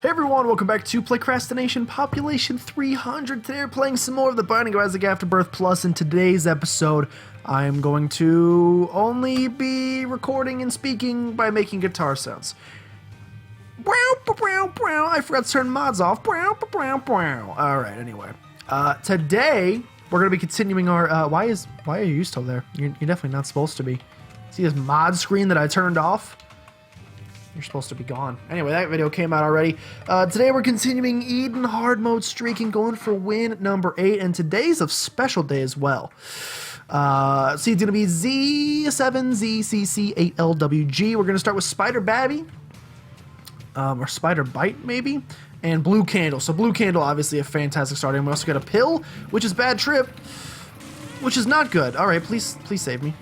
Hey everyone, welcome back to PlaycrastiNation Population 300. Today we're playing some more of the Binding of Isaac Afterbirth Plus. In today's episode, I am going to only be recording and speaking by making guitar sounds. I forgot to turn mods off. Alright, anyway. Today, we're going to be continuing our... Why are you still there? You're definitely not supposed to be. See this mod screen that I turned off? You're supposed to be gone. Anyway, that video came out already. Today we're continuing Eden hard mode streaking, going for win number 8, and today's a special day as well. See, it's going to be Z7ZCC8LWG. We're going to start with Spider Babby, or Spider Bite maybe, and Blue Candle. So Blue Candle, obviously a fantastic starter. And we also got a Pill, which is Bad Trip, which is not good. All right, please save me.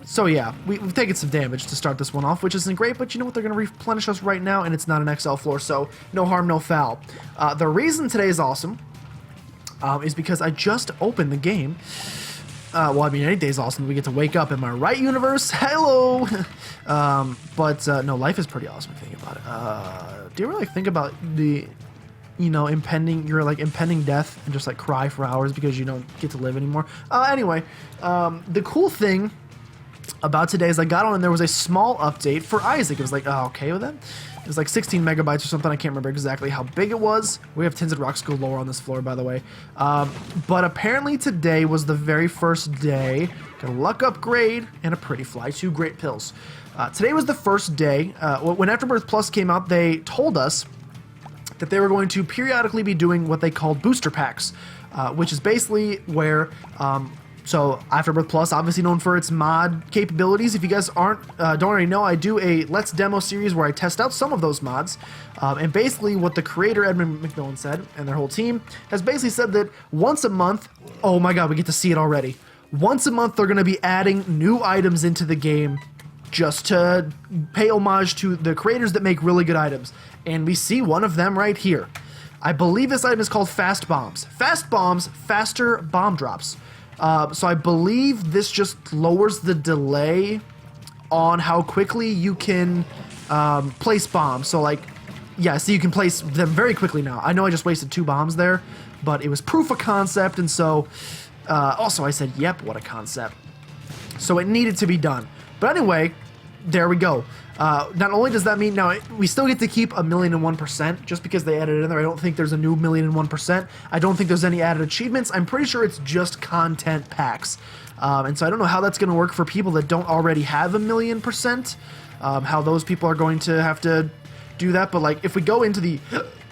So yeah, we've taken some damage to start this one off, which isn't great, but you know what? They're going to replenish us right now, and it's not an XL floor, so no harm, no foul. The reason today is awesome is because I just opened the game. Well, I mean, any day's awesome. We get to wake up. Am I right, universe? Hello! No, life is pretty awesome if you think about it. Do you ever, think about the... impending death and just cry for hours because you don't get to live anymore. Anyway, the cool thing about today is I got on and there was a small update for Isaac. It was okay with that. It was 16 megabytes or something. I can't remember exactly how big it was. We have Tinted Rocks galore on this floor, by the way. But apparently today was the very first day. Got a luck upgrade and a Pretty Fly, 2 great pills. Today was the first day. When Afterbirth Plus came out, they told us that they were going to periodically be doing what they called booster packs, which is basically where, so Afterbirth Plus, obviously known for its mod capabilities. If you guys don't already know, I do a Let's Demo series where I test out some of those mods, and basically what the creator, Edmund McMillan, said, and their whole team, has basically said that once a month, oh my god, we get to see it already, once a month they're going to be adding new items into the game just to pay homage to the creators that make really good items. And we see one of them right here. I believe this item is called Fast Bombs. Fast Bombs, faster bomb drops. So I believe this just lowers the delay on how quickly you can place bombs. So yeah, so you can place them very quickly now. I know I just wasted 2 bombs there, but it was proof of concept, and so also I said, yep, what a concept. So it needed to be done. But anyway, there we go. Not only does that mean now we still get to keep 1,001% just because they added it in there. I don't think there's a new 1,001%. I don't think there's any added achievements. I'm pretty sure it's just content packs. And so I don't know how that's going to work for people that don't already have 1,000,000%. How those people are going to have to do that. But if we go into the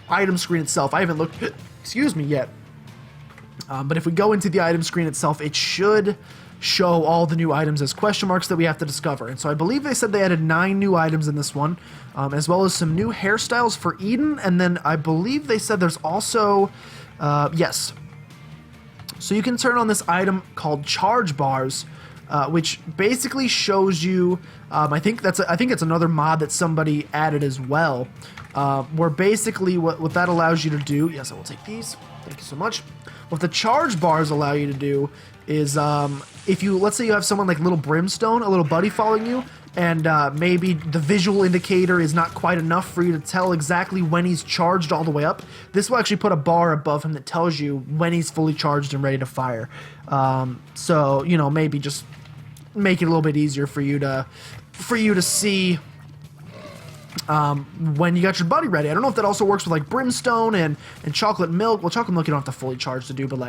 item screen itself, I haven't looked, excuse me, yet. But if we go into the item screen itself, it should show all the new items as question marks that we have to discover. And so I believe they said they added 9 new items in this one, as well as some new hairstyles for Eden, and then I believe they said there's also, yes. So you can turn on this item called Charge Bars, which basically shows you, I think it's another mod that somebody added as well, where basically what that allows you to do, yes, I will take these, thank you so much. What the Charge Bars allow you to do is, if you, let's say you have someone like Little Brimstone, a little buddy following you, and maybe the visual indicator is not quite enough for you to tell exactly when he's charged all the way up, this will actually put a bar above him that tells you when he's fully charged and ready to fire. So, maybe just make it a little bit easier for you to see when you got your buddy ready. I don't know if that also works with Brimstone and Chocolate Milk. Well, Chocolate Milk you don't have to fully charge to do, but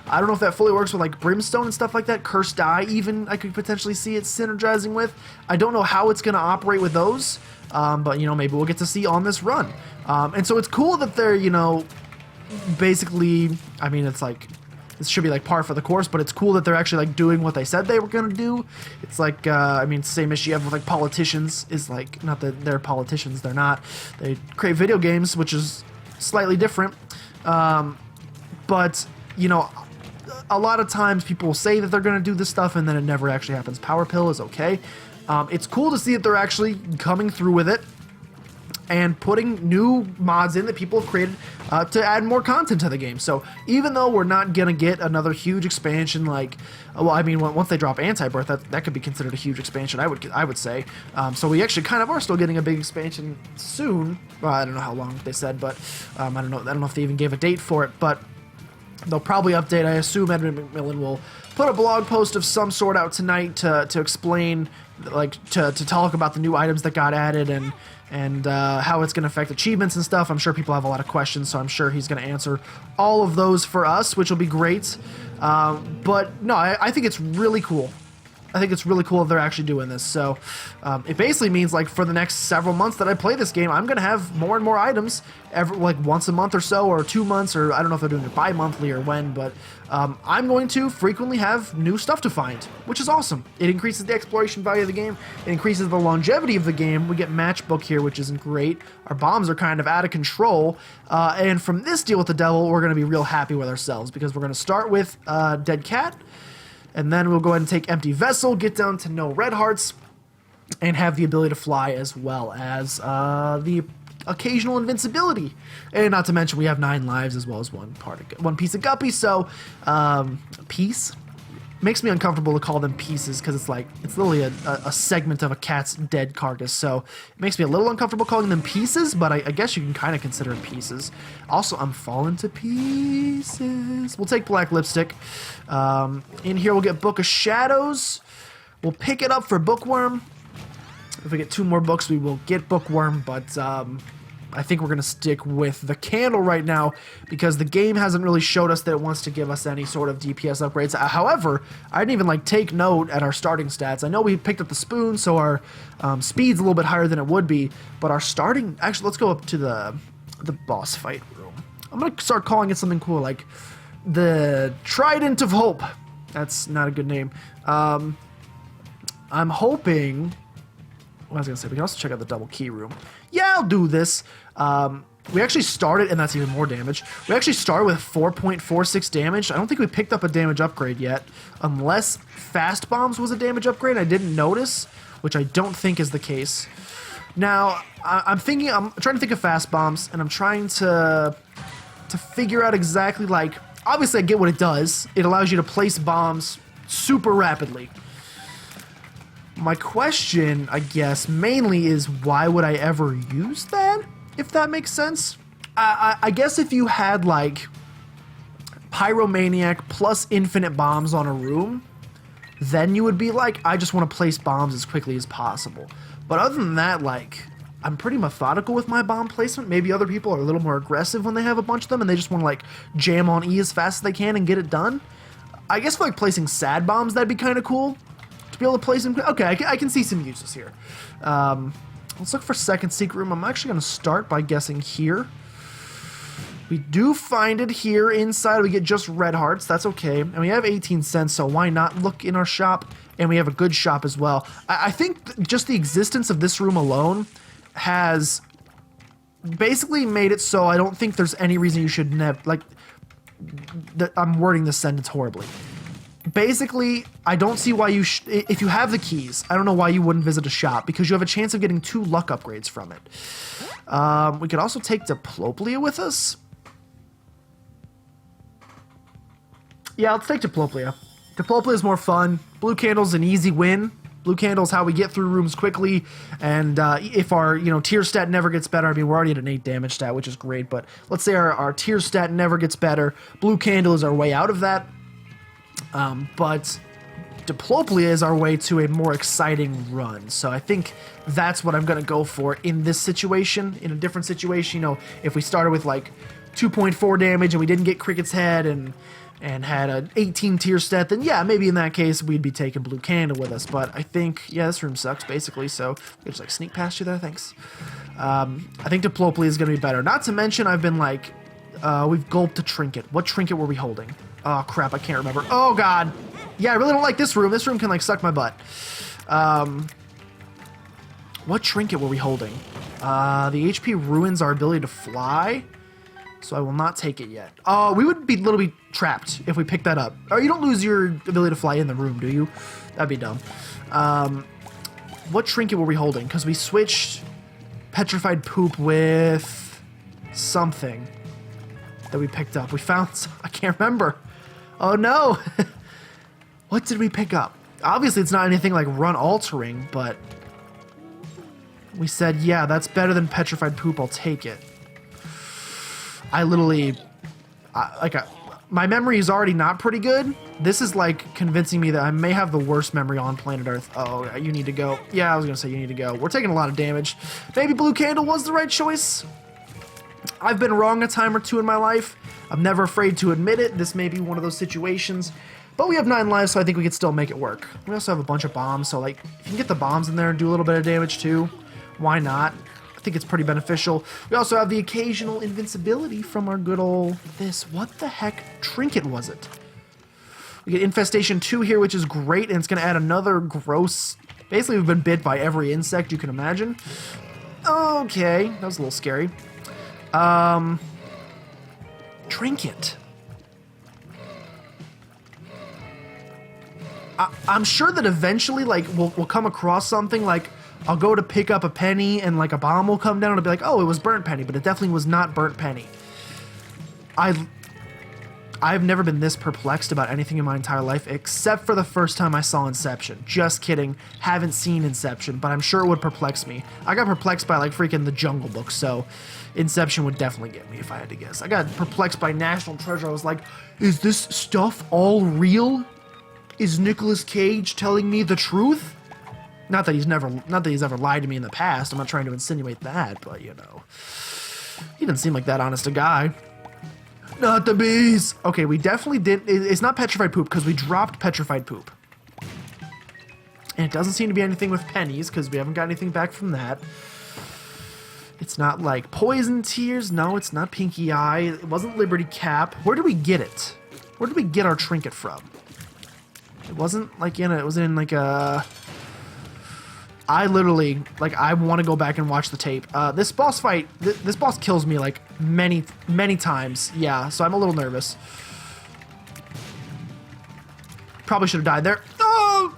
I don't know if that fully works with Brimstone and stuff like that. Cursed Eye even I could potentially see it synergizing with. I don't know how it's going to operate with those, but maybe we'll get to see on this run. And so it's cool that they're, basically, I mean, it's this should be par for the course, but it's cool that they're actually doing what they said they were going to do. It's I mean, same issue you have with politicians is not that they're politicians, they're not. They create video games, which is slightly different. But, a lot of times people say that they're going to do this stuff and then it never actually happens. Power Pill is okay. It's cool to see that they're actually coming through with it. and putting new mods in that people have created to add more content to the game. So even though we're not going to get another huge expansion like, well, I mean, once they drop Anti-Birth, that could be considered a huge expansion, I would say. So we actually kind of are still getting a big expansion soon. Well, I don't know how long they said, but I don't know if they even gave a date for it, but they'll probably update. I assume Edmund McMillan will put a blog post of some sort out tonight to explain, like, to talk about the new items that got added and how it's going to affect achievements and stuff. I'm sure people have a lot of questions, so I'm sure he's going to answer all of those for us, which will be great. But no, I think it's really cool. I think it's really cool that they're actually doing this. So it basically means, like, for the next several months that I play this game, I'm going to have more and more items like once a month or so, or 2 months, or I don't know if they're doing it bi-monthly or when, but I'm going to frequently have new stuff to find, which is awesome. It increases the exploration value of the game. It increases the longevity of the game. We get matchbook here, which isn't great. Our bombs are kind of out of control. And from this deal with the devil, we're going to be real happy with ourselves, because we're going to start with Dead Cat. And then we'll go ahead and take Empty Vessel, get down to no red hearts, and have the ability to fly, as well as the occasional invincibility. And not to mention, we have 9 lives as well as one piece of guppy. So, piece makes me uncomfortable to call them pieces, because it's literally a segment of a cat's dead carcass. So it makes me a little uncomfortable calling them pieces, but I guess you can kind of consider them pieces. Also, I'm falling to pieces. We'll take Black Lipstick. In here, we'll get Book of Shadows. We'll pick it up for Bookworm. If we get 2 more books, we will get Bookworm, but I think we're going to stick with the candle right now, because the game hasn't really showed us that it wants to give us any sort of DPS upgrades. However, I didn't even take note at our starting stats. I know we picked up the spoon, so our speed's a little bit higher than it would be, but our starting... Actually, let's go up to the boss fight room. I'm going to start calling it something cool, like the Trident of Hope. That's not a good name. I'm hoping... What I was going to say, we can also check out the double key room. Yeah, I'll do this. We actually started, and that's even more damage. We actually started with 4.46 damage. I don't think we picked up a damage upgrade yet, unless Fast Bombs was a damage upgrade. I didn't notice, which I don't think is the case. Now, I'm trying to think of Fast Bombs, and I'm trying to figure out exactly, like, obviously I get what it does. It allows you to place bombs super rapidly. My question, I guess, mainly is, why would I ever use that, if that makes sense? I guess if you had, like, Pyromaniac plus infinite bombs on a room, then you would be like, I just want to place bombs as quickly as possible. But other than that, like, I'm pretty methodical with my bomb placement. Maybe other people are a little more aggressive when they have a bunch of them, and they just want to, like, jam on E as fast as they can and get it done. I guess for, like, placing sad bombs, that'd be kind of cool. To be able to place them. Okay, I can see some uses here. Let's look for second secret room. I'm actually going to start by guessing here. We do find it here inside. We get just red hearts. That's okay. And we have 18 cents, so why not look in our shop? And we have a good shop as well. I think just the existence of this room alone has basically made it so I don't think there's any reason you should never... Like, I'm wording this sentence horribly. Basically, I don't see why you if you have the keys, I don't know why you wouldn't visit a shop, because you have a chance of getting 2 luck upgrades from it. We could also take Diplopia with us. Yeah, let's take Diplopia. Diplopia is more fun. Blue Candle's an easy win. Blue Candle's how we get through rooms quickly, and if our tier stat never gets better, I mean, we're already at an 8 damage stat, which is great, but let's say our tier stat never gets better. Blue Candle is our way out of that. But Diplopia is our way to a more exciting run. So I think that's what I'm going to go for in this situation. In a different situation, if we started with like 2.4 damage and we didn't get Cricket's Head and had an 18 tier stat, then yeah, maybe in that case we'd be taking Blue Candle with us. But I think, yeah, this room sucks basically. So we just like sneak past you there. Thanks. I think Diplopia is going to be better. Not to mention I've been like, we've gulped a trinket. What trinket were we holding? Oh, crap, I can't remember. Oh, God. Yeah, I really don't like this room. This room can, like, suck my butt. What trinket were we holding? The HP ruins our ability to fly, so I will not take it yet. Oh, we would be literally trapped if we picked that up. Oh, you don't lose your ability to fly in the room, do you? That'd be dumb. What trinket were we holding? Because we switched petrified poop with something that we picked up. We found, I can't remember. Oh no. What did we pick up? Obviously it's not anything like run altering, but we said, yeah, that's better than petrified poop. I'll take it. I literally, my memory is already not pretty good. This is like convincing me that I may have the worst memory on planet Earth. Oh, you need to go. Yeah, I was gonna say you need to go. We're taking a lot of damage. Maybe blue candle was the right choice. I've been wrong a time or two in my life. I'm never afraid to admit it. This may be one of those situations. But we have 9 lives, so I think we could still make it work. We also have a bunch of bombs, so like, if you can get the bombs in there and do a little bit of damage too, why not? I think it's pretty beneficial. We also have the occasional invincibility from our good old this. What the heck trinket was it? We get Infestation 2 here, which is great, and it's going to add another gross... Basically, we've been bit by every insect you can imagine. Okay, that was a little scary. Trinket. I'm sure that eventually, like, we'll come across something like, I'll go to pick up a penny and like a bomb will come down and it'll be like, oh, it was burnt penny, but it definitely was not burnt penny. I've never been this perplexed about anything in my entire life except for the first time I saw Inception. Just kidding. Haven't seen Inception, but I'm sure it would perplex me. I got perplexed by like freaking The Jungle Book, so Inception would definitely get me if I had to guess. I got perplexed by National Treasure. I was like, is this stuff all real? Is Nicolas Cage telling me the truth? Not that he's ever lied to me in the past. I'm not trying to insinuate that, but you know. He didn't seem like that honest a guy. Not the bees! Okay, we definitely did. It's not petrified poop because we dropped petrified poop. And it doesn't seem to be anything with pennies because we haven't got anything back from that. It's not like poison tears. No, it's not pinky eye. It wasn't Liberty Cap. Where did we get it? Where did we get our trinket from? It wasn't like in a... It was in like a... I literally, like, I want to go back and watch the tape. This boss fight, this boss kills me, like, many times. Yeah, so I'm a little nervous. Probably should have died there. Oh!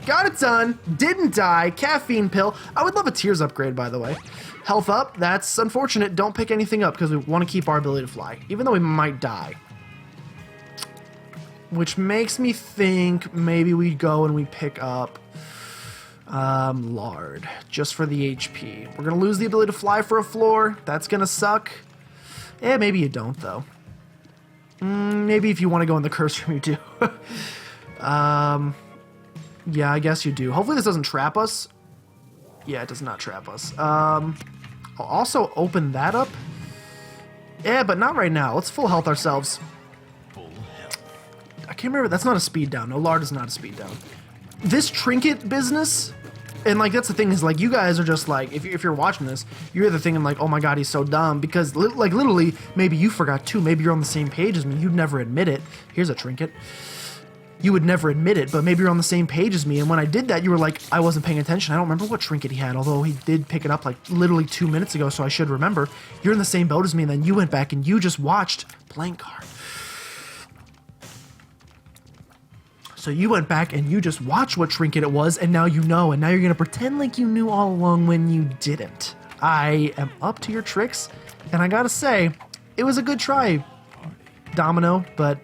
Got it done. Didn't die. Caffeine pill. I would love a tears upgrade, by the way. Health up. That's unfortunate. Don't pick anything up because we want to keep our ability to fly, even though we might die. Which makes me think maybe we go and we pick up... lard, just for the HP. We're gonna lose the ability to fly for a floor. That's gonna suck. Eh, maybe you don't, though. Maybe if you want to go in the curse room, you do. Yeah, I guess you do. Hopefully this doesn't trap us. Yeah, it does not trap us. I'll also open that up. Yeah, but not right now. Let's full health ourselves. I can't remember. That's not a speed down. No, lard is not a speed down. This trinket business, and like that's the thing is like you guys are just like if you're watching this, you're either thinking like, oh my god, he's so dumb because like literally maybe you forgot too. Maybe you're on the same page as me. You'd never admit it. Here's a trinket. You would never admit it, but maybe you're on the same page as me. And when I did that, you were like, I wasn't paying attention. I don't remember what trinket he had, although he did pick it up like literally 2 minutes ago, so I should remember. You're in the same boat as me, and then you went back and you just watched blank card. So you went back and you just watched what trinket it was, and now you know, and now you're gonna pretend like you knew all along when you didn't. I am up to your tricks, and I gotta say, it was a good try, Domino, but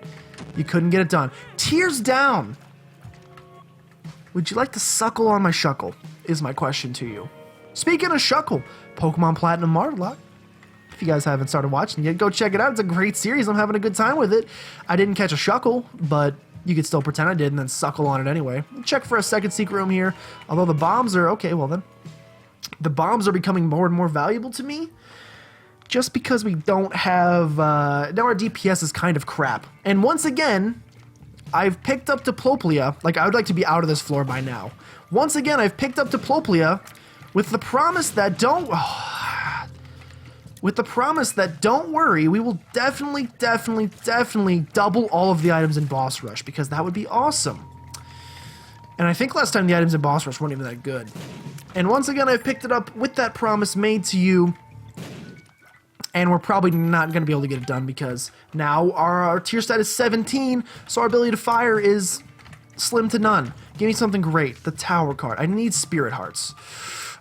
you couldn't get it done. Tears down! Would you like to suckle on my shuckle, is my question to you. Speaking of shuckle, Pokemon Platinum Marlock. If you guys haven't started watching yet, go check it out. It's a great series. I'm having a good time with it. I didn't catch a shuckle, but you could still pretend I did and then suckle on it anyway. Check for a second secret room here. Although the bombs are... Okay, well then. The bombs are becoming more and more valuable to me. Just because we don't have... now our DPS is kind of crap. And once again, I've picked up Diplopia. Like, I would like to be out of this floor by now. Once again, I've picked up Diplopia with the promise that don't... with the promise that don't worry, we will definitely double all of the items in Boss Rush, because that would be awesome. And I think last time the items in Boss Rush weren't even that good. And once again, I've picked it up with that promise made to you, and we're probably not going to be able to get it done because now our tier stat is 17, so our ability to fire is slim to none. Give me something great. The Tower card. I need Spirit Hearts.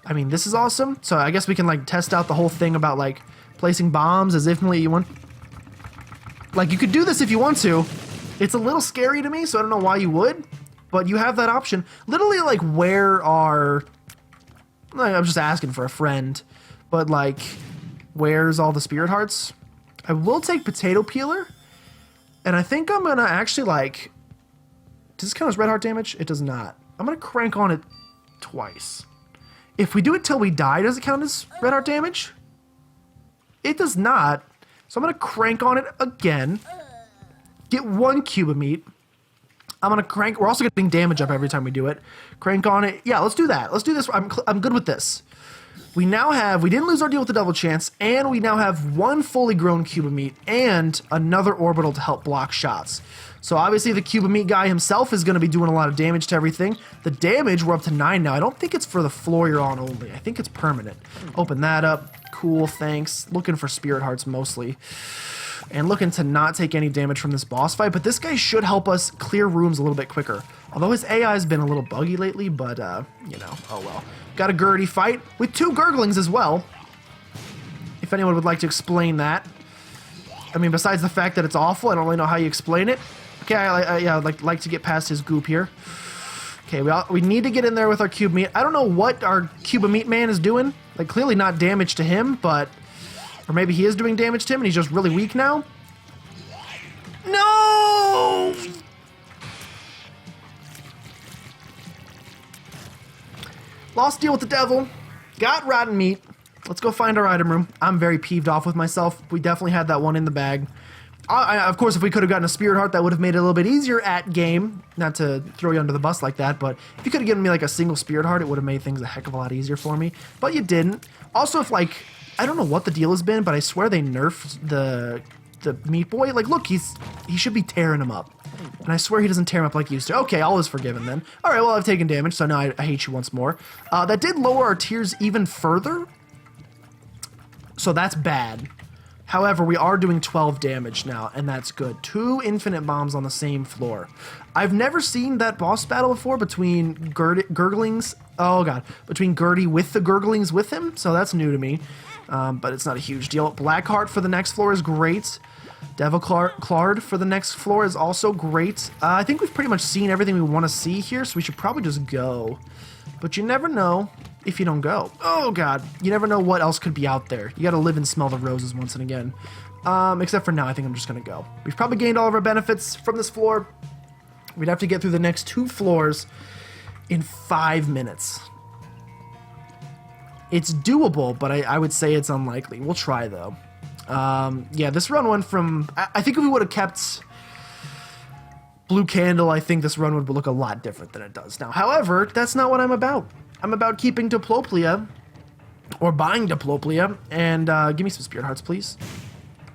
I mean, this is awesome. So I guess we can like test out the whole thing about like placing bombs as if you want. Like you could do this if you want to. It's a little scary to me, so I don't know why you would, but you have that option. Literally, like, where are... Like, I'm just asking for a friend, but like, where's all the spirit hearts? I will take potato peeler, and I think I'm gonna actually like... Does this count as red heart damage? It does not. I'm gonna crank on it twice. If we do it till we die, does it count as red heart damage? It does not. So I'm gonna crank on it again. Get 1 cube of meat. I'm gonna crank. We're also getting damage up every time we do it. Crank on it. Yeah, let's do that. Let's do this. I'm good with this. We now have. We didn't lose our deal with the double chance, and we now have 1 fully grown cube of meat and another orbital to help block shots. So obviously the cube of meat guy himself is going to be doing a lot of damage to everything. The damage, we're up to 9 now. I don't think it's for the floor you're on only. I think it's permanent. Open that up. Cool, thanks. Looking for spirit hearts mostly. And looking to not take any damage from this boss fight, but this guy should help us clear rooms a little bit quicker. Although his AI has been a little buggy lately, but, you know, oh well. Got a Gurdy fight with 2 gurglings as well. If anyone would like to explain that. I mean, besides the fact that it's awful, I don't really know how you explain it. Okay, I'd like to get past his goop here. Okay, we need to get in there with our cube meat. I don't know what our cube of meat man is doing. Like, clearly not damage to him, but... Or maybe he is doing damage to him and he's just really weak now? No! Lost deal with the devil. Got rotten meat. Let's go find our item room. I'm very peeved off with myself. We definitely had that one in the bag. Of course, if we could have gotten a spirit heart, that would have made it a little bit easier at game. Not to throw you under the bus like that, but if you could have given me like a single spirit heart, it would have made things a heck of a lot easier for me. But you didn't. Also, if like... I don't know what the deal has been, but I swear they nerfed the meat boy. Like, look, he should be tearing him up. And I swear he doesn't tear him up like he used to. Okay, all is forgiven then. All right, well, I've taken damage, so now I hate you once more. That did lower our tiers even further. So that's bad. However, we are doing 12 damage now, and that's good. 2 infinite bombs on the same floor. I've never seen that boss battle before between gurglings. Oh, God. Between Gurdy with the gurglings with him, so that's new to me. But it's not a huge deal. Blackheart for the next floor is great. Devil Clart for the next floor is also great. I think we've pretty much seen everything we want to see here, so we should probably just go. But you never know if you don't go. Oh, God. You never know what else could be out there. You got to live and smell the roses once and again. Except for now, I think I'm just going to go. We've probably gained all of our benefits from this floor. We'd have to get through the next 2 floors in 5 minutes. It's doable, but I would say it's unlikely. We'll try, though. Yeah, this run went from... I think if we would have kept Blue Candle, I think this run would look a lot different than it does now. However, that's not what I'm about. I'm about keeping Diplopia, or buying Diplopia, and give me some Spirit Hearts, please.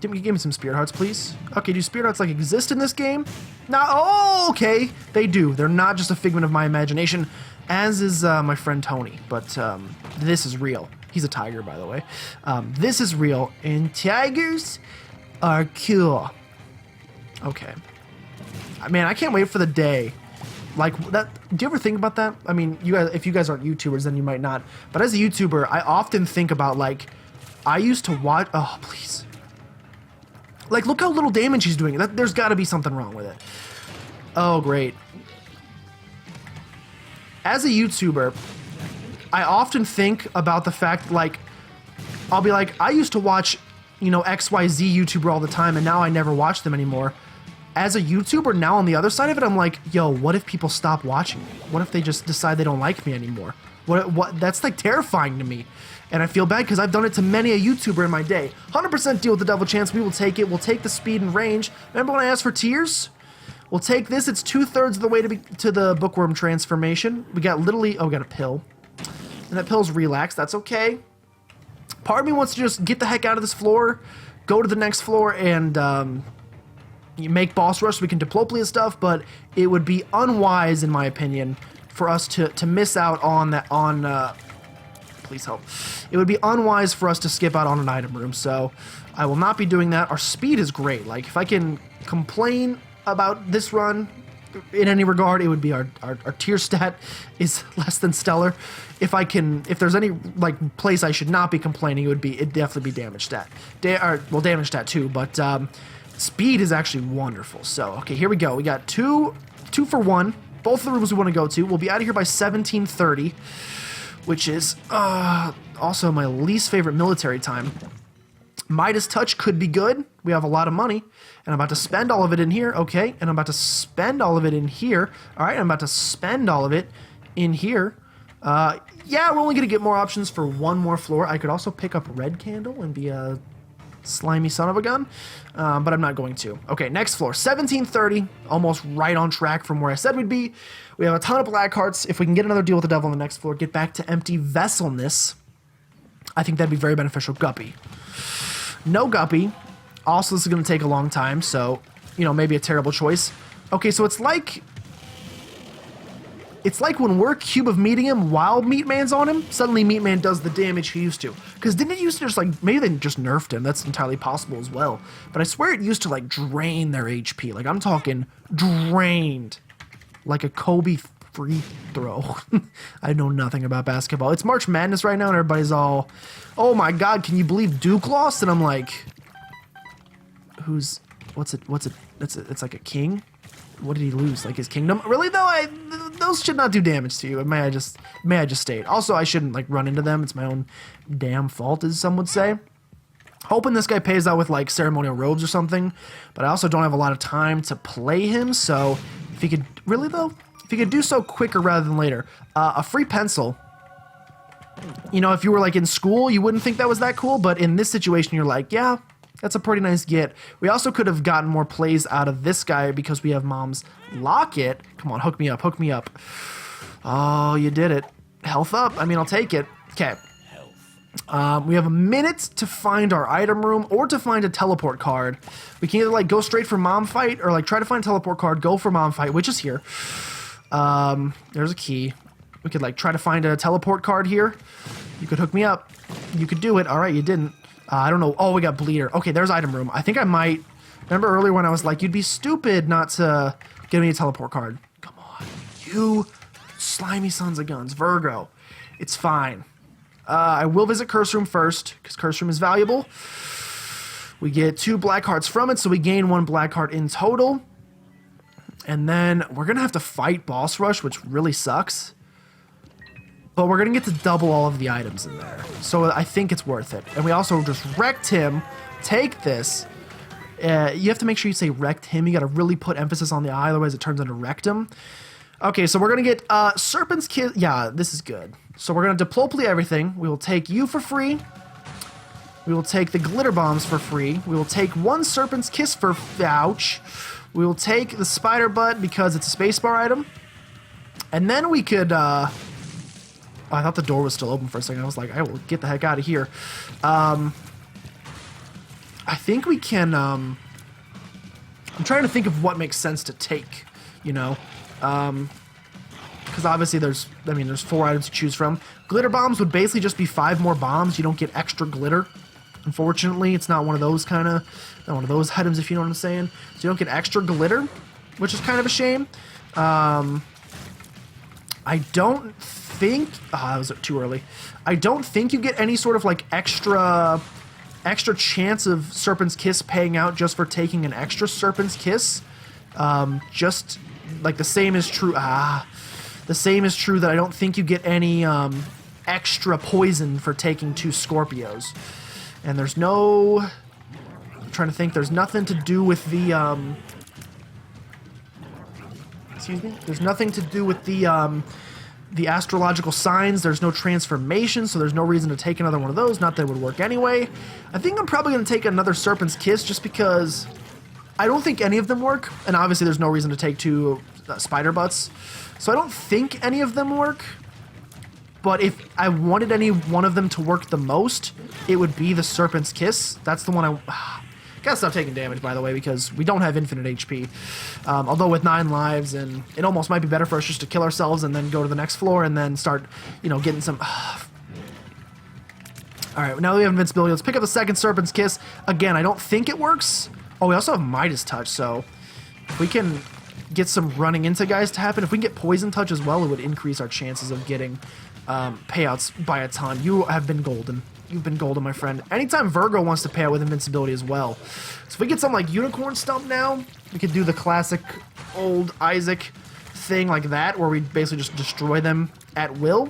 Give me some Spirit Hearts, please. Okay, do Spirit Hearts, like, exist in this game? No, oh, okay. They do. They're not just a figment of my imagination, as is my friend Tony, but this is real. He's a tiger, by the way. This is real, and tigers are cool. Okay. Man, I can't wait for the day. Like, that. Do you ever think about that? I mean, you guys, if you guys aren't YouTubers, then you might not. But as a YouTuber, I often think about, like, I used to watch... Oh, please. Like, look how little damage he's doing. There's got to be something wrong with it. Oh, great. As a YouTuber, I often think about the fact, like, I'll be like, I used to watch, you know, XYZ YouTuber all the time, and now I never watch them anymore. As a YouTuber, now on the other side of it, I'm like, yo, what if people stop watching me? What if they just decide they don't like me anymore? What? That's, like, terrifying to me. And I feel bad because I've done it to many a YouTuber in my day. 100% deal with the double chance. We will take it. We'll take the speed and range. Remember when I asked for tears? We'll take this. It's 2/3 of the way to the bookworm transformation. We got literally... Oh, we got a pill. And that pill's relaxed. That's okay. Part of me wants to just get the heck out of this floor, go to the next floor, and you make boss rush so we can Diplopia stuff, but it would be unwise, in my opinion, for us to miss out on that... Please help. It would be unwise for us to skip out on an item room, so I will not be doing that. Our speed is great. Like, if I can complain about this run, in any regard, it would be our tier stat is less than stellar. If there's any like place I should not be complaining, it'd definitely be damage stat. Damage stat too, but speed is actually wonderful. So okay, here we go. We got two for one. Both of the rooms we want to go to. We'll be out of here by 17:30, which is also my least favorite military time. Midas Touch could be good. We have a lot of money. And I'm about to spend all of it in here. Okay. And I'm about to spend all of it in here. All right. I'm about to spend all of it in here. Yeah, we're only going to get more options for one more floor. I could also pick up Red Candle and be a slimy son of a gun. But I'm not going to. Okay. Next floor. 17:30. Almost right on track from where I said we'd be. We have a ton of black hearts. If we can get another deal with the devil on the next floor, get back to empty vesselness, I think that'd be very beneficial. Guppy. No Guppy. Also, this is going to take a long time, so, you know, maybe a terrible choice. Okay, so it's like when we're Cube of Medium while Meat Man's on him, suddenly Meat Man does the damage he used to. Because didn't it used to just, like, maybe they just nerfed him. That's entirely possible as well. But I swear it used to, like, drain their HP. Like, I'm talking drained. Like a Kobe free throw. I know nothing about basketball. It's March Madness right now, and everybody's all, oh my god, can you believe Duke lost? And I'm like, what's it? It's like a king? What did he lose? Like his kingdom? Really though? Those should not do damage to you. May I just state. Also, I shouldn't like run into them. It's my own damn fault, as some would say. Hoping this guy pays out with like ceremonial robes or something, but I also don't have a lot of time to play him. So if he could, really though, if he could do so quicker rather than later, a free pencil. You know, if you were like in school, you wouldn't think that was that cool, but in this situation, you're like, yeah. That's a pretty nice get. We also could have gotten more plays out of this guy because we have Mom's Locket. Come on, hook me up, hook me up. Oh, you did it. Health up. I mean, I'll take it. Okay. We have a minute to find our item room or to find a teleport card. We can either like go straight for Mom Fight or like try to find a teleport card, go for Mom Fight, which is here. There's a key. We could like try to find a teleport card here. You could hook me up. You could do it. All right, you didn't. I don't know. Oh, we got Bleeder. Okay, there's item room. I think I might. Remember earlier when I was like, you'd be stupid not to give me a teleport card. Come on. You slimy sons of guns. Virgo. It's fine. I will visit Curse Room first, because Curse Room is valuable. We get 2 black hearts from it, so we gain 1 black heart in total. And then we're going to have to fight Boss Rush, which really sucks. But we're going to get to double all of the items in there. So I think it's worth it. And we also just wrecked him. Take this. You have to make sure you say wrecked him. You got to really put emphasis on the I, otherwise it turns into rectum. Okay, so we're going to get Serpent's Kiss. Yeah, this is good. So we're going to diploply everything. We will take you for free. We will take the glitter bombs for free. We will take 1 Serpent's Kiss for ouch. We will take the spider butt because it's a spacebar item. And then we could... I thought the door was still open for a second. I was like, I will get the heck out of here. I think we can... I'm trying to think of what makes sense to take, you know? Because obviously there's 4 items to choose from. Glitter bombs would basically just be 5 more bombs. You don't get extra glitter. Unfortunately, it's not one of those not one of those items, if you know what I'm saying. So you don't get extra glitter, which is kind of a shame. I don't think... that was too early. I don't think you get any sort of, like, extra chance of Serpent's Kiss paying out just for taking an extra Serpent's Kiss. Just, like, the same is true... the same is true that I don't think you get any, extra poison for taking 2 Scorpios. And there's no... I'm trying to think. There's nothing to do with the, excuse me? There's nothing to do with the astrological signs. There's no transformation, so there's no reason to take another one of those. Not that it would work anyway. I think I'm probably going to take another Serpent's Kiss just because I don't think any of them work. And obviously there's no reason to take 2 spider butts. So I don't think any of them work. But if I wanted any one of them to work the most, it would be the Serpent's Kiss. That's the one I... Gotta stop taking damage, by the way, because we don't have infinite HP. Although with 9 lives, and it almost might be better for us just to kill ourselves and then go to the next floor and then start, you know, getting some... Alright, now that we have invincibility, let's pick up the second Serpent's Kiss. Again, I don't think it works. Oh, we also have Midas Touch, so if we can get some running into guys to happen. If we can get Poison Touch as well, it would increase our chances of getting payouts by a ton. You have been golden. You've been golden, my friend. Anytime Virgo wants to pay out with invincibility as well. So if we get something like Unicorn Stump now, we could do the classic old Isaac thing like that, where we basically just destroy them at will,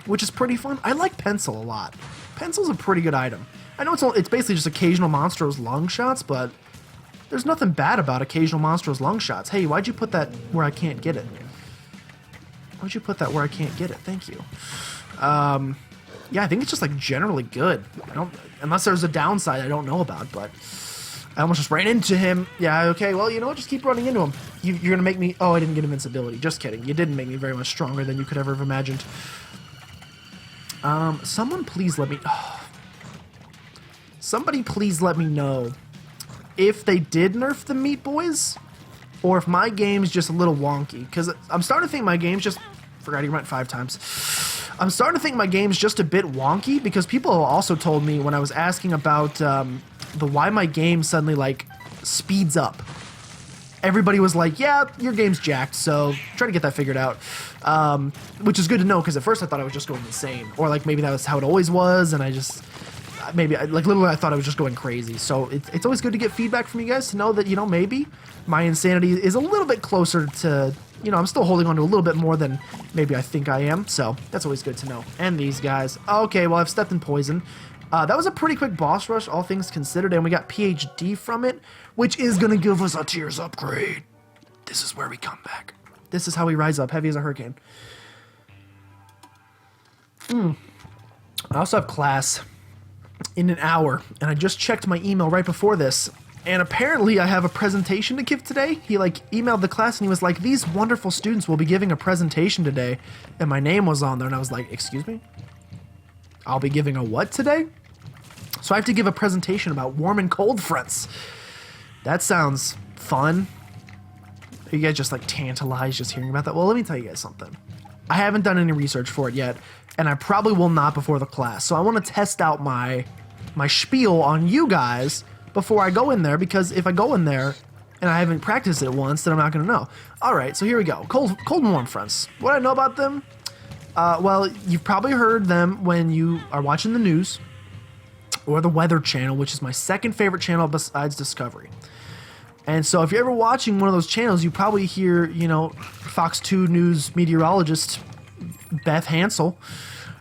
which is pretty fun. I like Pencil a lot. Pencil's a pretty good item. I know it's basically just occasional Monstros lung shots, but there's nothing bad about occasional Monstros lung shots. Hey, why'd you put that where I can't get it? Why'd you put that where I can't get it? Thank you. Yeah, I think it's just like generally good. Unless there's a downside I don't know about, but I almost just ran into him. Yeah, okay, well, you know what? Just keep running into him. You're going to make me... Oh, I didn't get invincibility. Just kidding. You didn't make me very much stronger than you could ever have imagined. Someone please let me... Oh. Somebody please let me know if they did nerf the Meat Boys or if my game's just a little wonky. Because I'm starting to think my game's just... Forgot you went 5 times. I'm starting to think my game's just a bit wonky because people also told me when I was asking about why my game suddenly like speeds up. Everybody was like, yeah, your game's jacked, so try to get that figured out. Which is good to know because at first I thought I was just going insane. Or like maybe that was how it always was and I just... Maybe, like literally I thought I was just going crazy. So it's always good to get feedback from you guys to know that, you know, maybe my insanity is a little bit closer to... You know, I'm still holding on to a little bit more than maybe I think I am, so that's always good to know. And these guys. Okay, well, I've stepped in poison. That was a pretty quick boss rush, all things considered, and we got PhD from it, which is going to give us a tiers upgrade. This is where we come back. This is how we rise up, heavy as a hurricane. I also have class in an hour, and I just checked my email right before this. And apparently I have a presentation to give today. He like emailed the class and he was like, these wonderful students will be giving a presentation today. And my name was on there and I was like, excuse me? I'll be giving a what today? So I have to give a presentation about warm and cold fronts. That sounds fun. Are you guys just like tantalized just hearing about that? Well, let me tell you guys something. I haven't done any research for it yet. And I probably will not before the class. So I want to test out my spiel on you guys before I go in there, because if I go in there and I haven't practiced it once, then I'm not going to know. All right, so here we go. Cold and warm fronts. What do I know about them? Well, you've probably heard them when you are watching the news or the Weather Channel, which is my second favorite channel besides Discovery. And so if you're ever watching one of those channels, you probably hear, you know, Fox 2 News meteorologist Beth Hansel.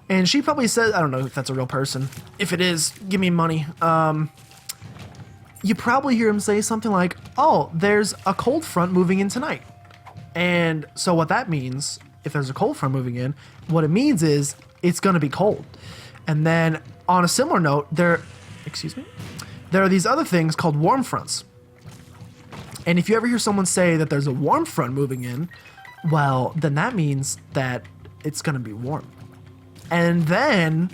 And she probably says, I don't know if that's a real person. If it is, give me money. You probably hear him say something like, oh, there's a cold front moving in tonight. And so what that means, if there's a cold front moving in, what it means is it's going to be cold. And then on a similar note, there are these other things called warm fronts. And if you ever hear someone say that there's a warm front moving in, well, then that means that it's going to be warm. And then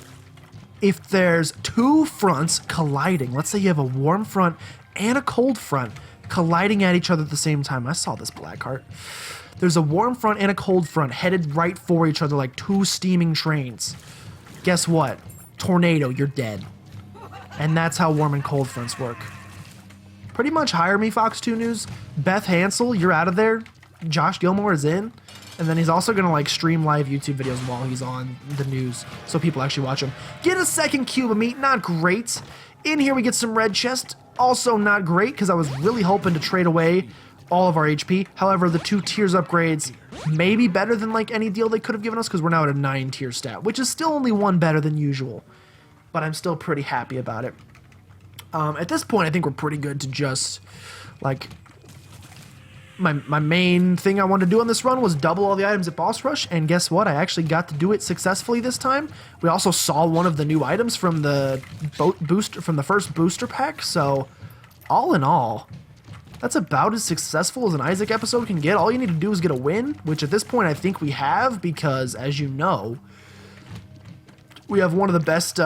if there's 2 fronts colliding, let's say you have a warm front and a cold front colliding at each other at the same time. I saw this, Blackheart. There's a warm front and a cold front headed right for each other like 2 steaming trains. Guess what? Tornado, you're dead. And that's how warm and cold fronts work. Pretty much hire me, Fox 2 News. Beth Hansel, you're out of there. Josh Gilmore is in. And then he's also going to like stream live YouTube videos while he's on the news so people actually watch him. Get a second cube of meat, not great. In here we get some red chest, also not great because I was really hoping to trade away all of our HP. However, the 2 tiers upgrades may be better than like any deal they could have given us because we're now at a 9 tier stat, which is still only 1 better than usual. But I'm still pretty happy about it. At this point, I think we're pretty good to just like... My main thing I wanted to do on this run was double all the items at Boss Rush, and guess what? I actually got to do it successfully this time. We also saw one of the new items from the first booster pack, so all in all, that's about as successful as an Isaac episode can get. All you need to do is get a win, which at this point I think we have, because as you know, we have one of the best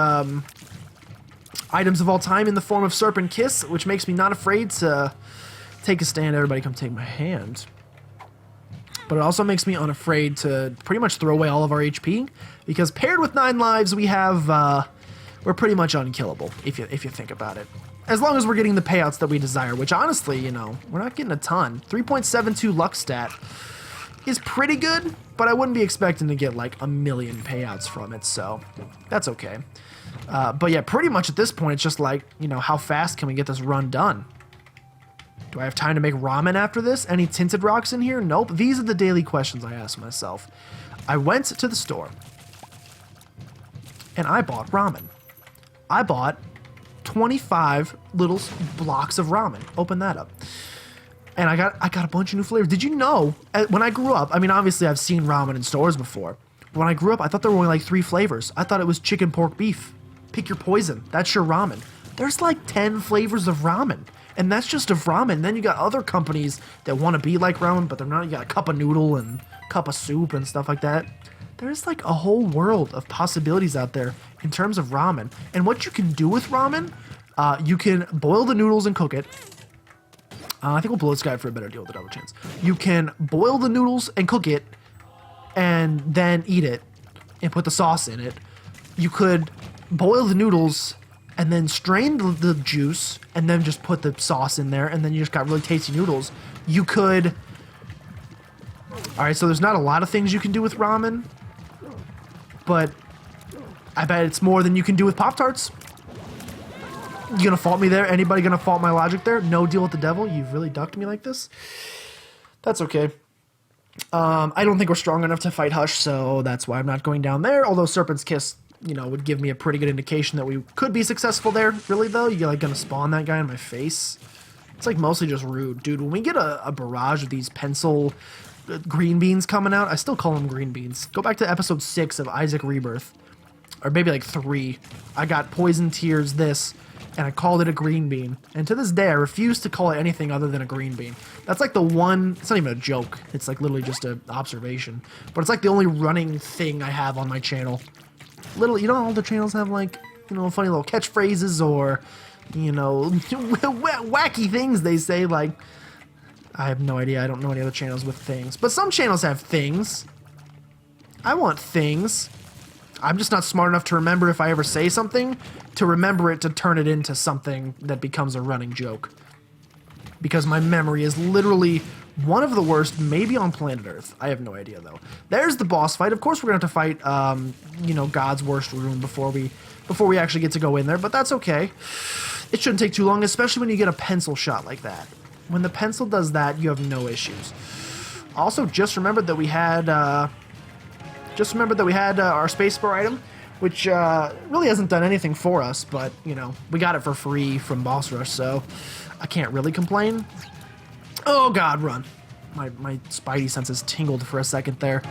items of all time in the form of Serpent Kiss, which makes me not afraid to take a stand. Everybody come take my hand. But it also makes me unafraid to pretty much throw away all of our HP, because paired with 9 lives, we have we're pretty much unkillable if you think about it. As long as we're getting the payouts that we desire, which honestly, you know, we're not getting a ton. 3.72 luck stat is pretty good, but I wouldn't be expecting to get like a million payouts from it, so that's okay. But yeah, pretty much at this point, it's just like, you know, how fast can we get this run done? Do I have time to make ramen after this? Any tinted rocks in here? Nope. These are the daily questions I ask myself. I went to the store, and I bought ramen. I bought 25 little blocks of ramen. Open that up. And I got a bunch of new flavors. Did you know, when I grew up, I mean, obviously I've seen ramen in stores before. When I grew up, I thought there were only like 3 flavors. I thought it was chicken, pork, beef. Pick your poison. That's your ramen. There's like 10 flavors of ramen. And that's just of ramen. Then you got other companies that want to be like ramen, but they're not. You got a cup of noodle and cup of soup and stuff like that. There's like a whole world of possibilities out there in terms of ramen. And what you can do with ramen, you can boil the noodles and cook it. I think we'll blow this guy for a better deal with a double chance. You can boil the noodles and cook it and then eat it and put the sauce in it. You could boil the noodles and then strain the juice and then just put the sauce in there, and then you just got really tasty noodles. You could... Alright, so there's not a lot of things you can do with ramen, but I bet it's more than you can do with Pop-Tarts. You gonna fault me there? Anybody gonna fault my logic there? No deal with the devil? You've really ducked me like this? That's okay. I don't think we're strong enough to fight Hush, so that's why I'm not going down there, although Serpent's Kiss, you know, would give me a pretty good indication that we could be successful there. Really, though? You're, like, gonna spawn that guy in my face? It's, like, mostly just rude. Dude, when we get a barrage of these pencil green beans coming out, I still call them green beans. Go back to episode 6 of Isaac Rebirth. Or maybe, like, 3. I got Poison Tears this, and I called it a green bean. And to this day, I refuse to call it anything other than a green bean. That's, like, the one... It's not even a joke. It's, like, literally just an observation. But it's, like, the only running thing I have on my channel. You know, all the channels have, like, you know, funny little catchphrases or, you know, wacky things they say, like, I have no idea. I don't know any other channels with things. But some channels have things. I want things. I'm just not smart enough to remember if I ever say something, to remember it to turn it into something that becomes a running joke. Because my memory is literally one of the worst, maybe on planet Earth. I have no idea, though. There's the boss fight. Of course, we're going to have to fight, you know, God's worst room before we actually get to go in there, but that's okay. It shouldn't take too long, especially when you get a pencil shot like that. When the pencil does that, you have no issues. Also, just remembered that we had our spacebar item, which really hasn't done anything for us, but, you know, we got it for free from Boss Rush, so I can't really complain. Oh god, run. My spidey senses tingled for a second there.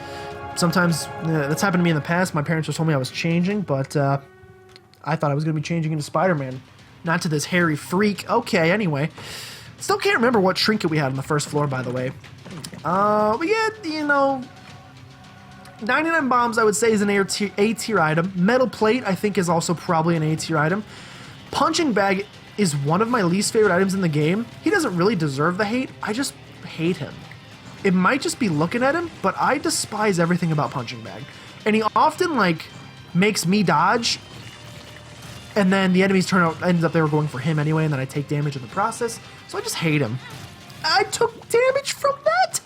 Sometimes, that's happened to me in the past. My parents just told me I was changing, but I thought I was going to be changing into Spider-Man. Not to this hairy freak. Okay, anyway. Still can't remember what trinket we had on the first floor, by the way. We get, you know... 99 bombs, I would say, is an A tier item. Metal plate, I think, is also probably an A tier item. Punching bag is one of my least favorite items in the game. He doesn't really deserve the hate. I just hate him. It might just be looking at him, but I despise everything about Punching Bag. And he often, like, makes me dodge, and then the enemies ends up they were going for him anyway, and then I take damage in the process. So I just hate him. I took damage from that!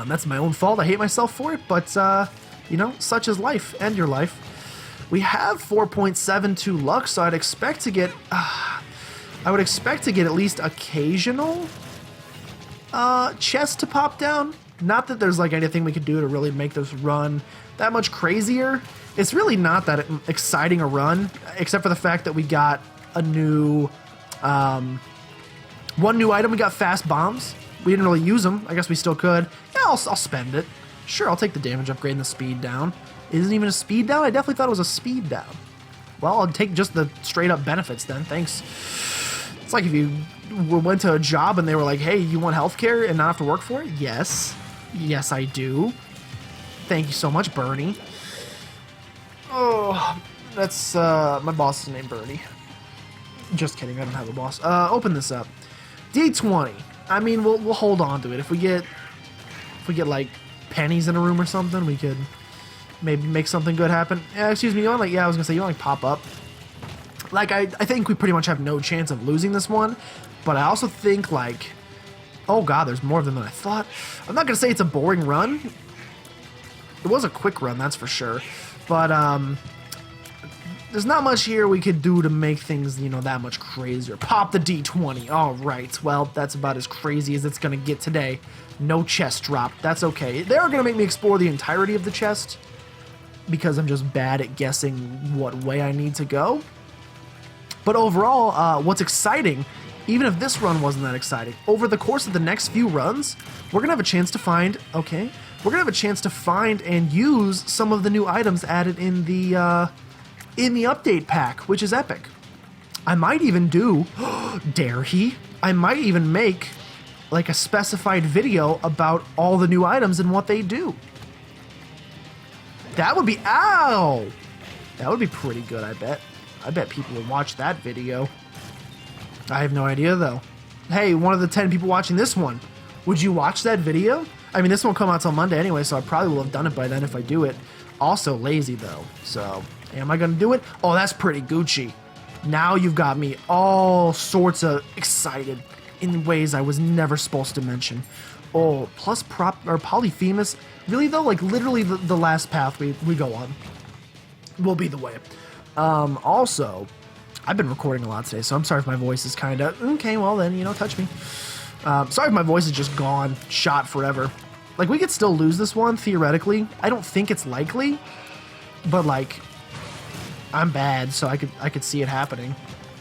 That's my own fault. I hate myself for it, but, you know, such is life, and your life. We have 4.72 luck, so I'd expect to get... I would expect to get at least occasional chests to pop down. Not that there's, like, anything we could do to really make this run that much crazier. It's really not that exciting a run, except for the fact that we got a new... one new item. We got fast bombs. We didn't really use them. I guess we still could. Yeah, I'll spend it. Sure, I'll take the damage upgrade and the speed down. Isn't even a speed down? I definitely thought it was a speed down. Well, I'll take just the straight up benefits then. Thanks. It's like if you went to a job and they were like, hey, you want healthcare and not have to work for it? Yes. Yes, I do. Thank you so much, Bernie. Oh, that's, my boss is named Bernie. Just kidding, I don't have a boss. Open this up. D20. I mean, we'll hold on to it. If we get like pennies in a room or something, we could maybe make something good happen. Yeah, excuse me. You want like I was gonna say you want like pop up. Like, I think we pretty much have no chance of losing this one, but I also think, like, oh god, there's more of them than I thought. I'm not going to say it's a boring run. It was a quick run, that's for sure. But, there's not much here we could do to make things, you know, that much crazier. Pop the D20. All right, well, that's about as crazy as it's going to get today. No chest drop. That's okay. They are going to make me explore the entirety of the chest because I'm just bad at guessing what way I need to go. But overall, what's exciting, even if this run wasn't that exciting, over the course of the next few runs, we're going to have a chance to find, okay, we're going to have a chance to find and use some of the new items added in the update pack, which is epic. I might even do, dare he? I might even make like a specified video about all the new items and what they do. That would be, ow! That would be pretty good, I bet. I bet people would watch that video. I have no idea, though. Hey, one of the 10 people watching this one, would you watch that video? I mean, this won't come out till Monday anyway, so I probably will have done it by then if I do it. Also lazy, though, so am I going to do it? Oh, that's pretty Gucci. Now you've got me all sorts of excited in ways I was never supposed to mention. Oh, plus Polyphemus. Really, though, like, literally the last path we go on will be the way. Also, I've been recording a lot today, so I'm sorry if my voice is kind of, okay, well then, you know, touch me. Sorry if my voice is just gone, shot forever. Like, we could still lose this one, theoretically. I don't think it's likely, but, like, I'm bad, so I could see it happening.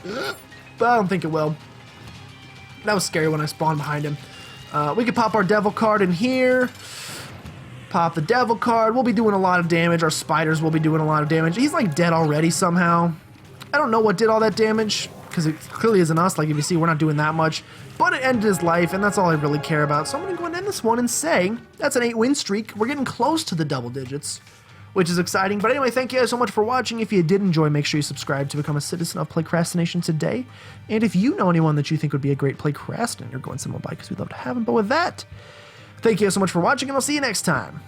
But I don't think it will. That was scary when I spawned behind him. We could pop our devil card in here. Pop the devil card. We'll be doing a lot of damage. Our spiders will be doing a lot of damage. He's like dead already somehow. I don't know what did all that damage, because it clearly isn't us. Like, if you see, we're not doing that much. But it ended his life, and that's all I really care about. So I'm going to go and end this one and say that's an 8-win streak. We're getting close to the double digits, which is exciting. But anyway, thank you guys so much for watching. If you did enjoy, make sure you subscribe to become a citizen of PlaycrastiNation today. And if you know anyone that you think would be a great Playcrastinator, go and send them by, because we'd love to have them. But with that, thank you guys so much for watching, and I'll see you next time.